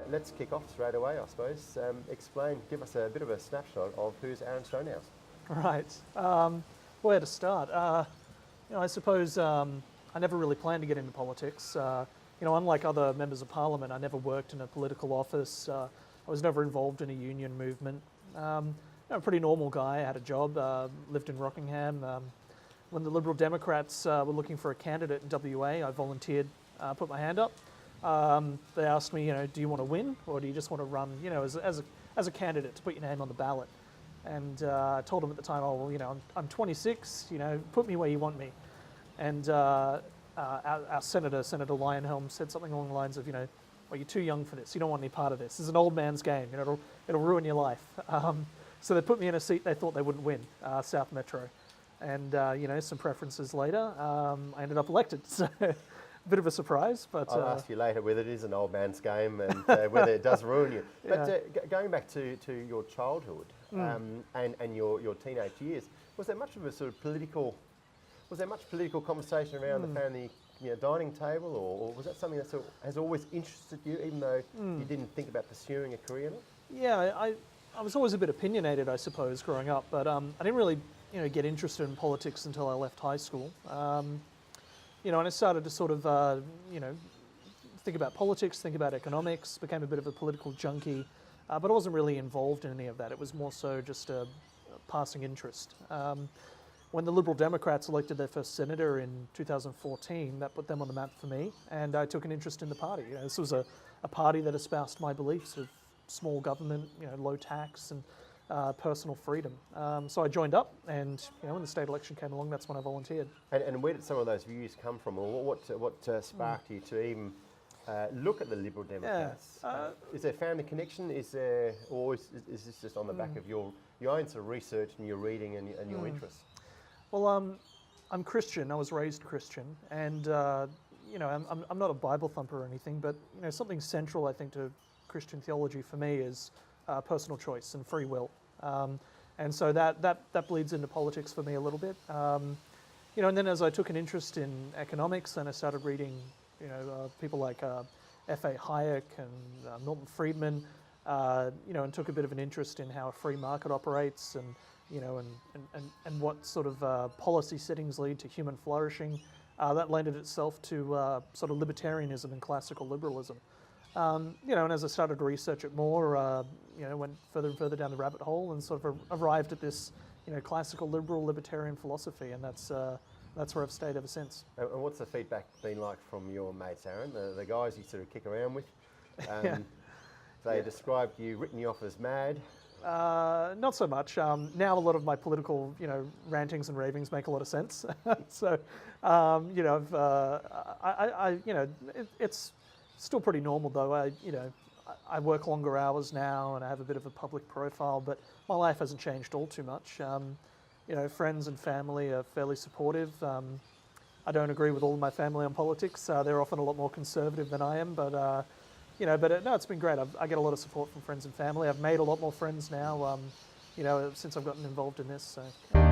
let's kick off straight away, I suppose. Give us a bit of a snapshot of who's Aaron Stonehouse. Right. Where to start? I suppose I never really planned to get into politics. Unlike other members of parliament, I never worked in a political office. I was never involved in a union movement. A pretty normal guy. I had a job, lived in Rockingham. When the Liberal Democrats were looking for a candidate in WA, I volunteered, put my hand up. They asked me, do you want to win or do you just want to run, as a candidate to put your name on the ballot? And I told them at the time, I'm 26, put me where you want me. And our Senator Lionhelm, said something along the lines of, well, you're too young for this. You don't want any part of this. This is an old man's game. It'll ruin your life. So they put me in a seat they thought they wouldn't win, South Metro. And, some preferences later, I ended up elected. So a bit of a surprise. But I'll ask you later whether it is an old man's game and whether it does ruin you. But going back to your childhood and your teenage years, was there much of a sort of political conversation around the family dining table, or was that something that has always interested you, even though you didn't think about pursuing a career in it? Yeah, I was always a bit opinionated, I suppose, growing up, but I didn't really get interested in politics until I left high school. And I started to sort of, think about politics, think about economics, became a bit of a political junkie, but I wasn't really involved in any of that. It was more so just a passing interest. When the Liberal Democrats elected their first senator in 2014, that put them on the map for me, and I took an interest in the party. This was a party that espoused my beliefs of small government, low tax and personal freedom. So I joined up, and when the state election came along, that's when I volunteered. And where did some of those views come from, or what sparked you to even look at the Liberal Democrats? Is there family connection? Is this just on the back of your own sort of research and your reading and your interests? Well, I'm Christian. I was raised Christian, and I'm not a Bible thumper or anything, but something central, I think, to Christian theology for me is personal choice and free will, and so that bleeds into politics for me a little bit. And then as I took an interest in economics, then I started reading, people like F.A. Hayek and Milton Friedman, and took a bit of an interest in how a free market operates and what sort of policy settings lead to human flourishing. That lended itself to sort of libertarianism and classical liberalism. And as I started to research it more, went further and further down the rabbit hole and sort of arrived at this, classical liberal libertarian philosophy, and that's where I've stayed ever since. And what's the feedback been like from your mates, Aaron, the guys you sort of kick around with? They described you, written you off as mad. Not so much. Now a lot of my political, rantings and ravings make a lot of sense. So, it's still pretty normal though. I work longer hours now and I have a bit of a public profile, but my life hasn't changed all too much. Friends and family are fairly supportive. I don't agree with all of my family on politics. They're often a lot more conservative than I am, but no, it's been great. I get a lot of support from friends and family. I've made a lot more friends now, since I've gotten involved in this. So.